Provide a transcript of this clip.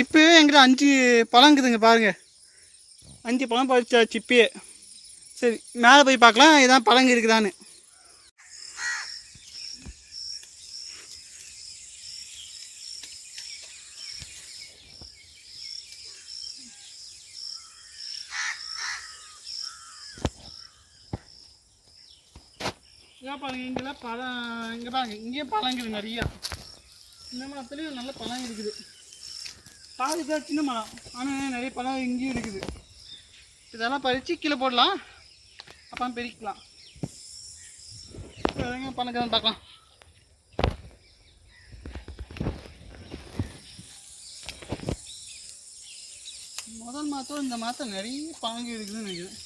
இப்போவே எங்கிட்ட 5 பழங்குதுங்க பாருங்கள். 5 பழம் பறிச்சாச்சு இப்பயே. சரி மேலே போய் பார்க்கலாம் இதான் பழங்கு இருக்குதான்னு. இதான் பாருங்கள் இங்கெல்லாம் பழம். இங்கே பாருங்க இங்கேயும் பழம் இருக்குது நிறையா. இந்த மரத்துலேயும் நல்ல பழம் இருக்குது. பாதி தான் சின்ன மரம் ஆனால் நிறைய பழம் இங்கேயும் இருக்குது. இதெல்லாம் பறித்து கீழே போடலாம், அப்புறம் பெருக்கலாம். பழம் பார்க்கலாம். முதல் மாதம் இந்த மாதம் நிறைய பழங்க இருக்குதுன்னு நினைக்கிறேன்.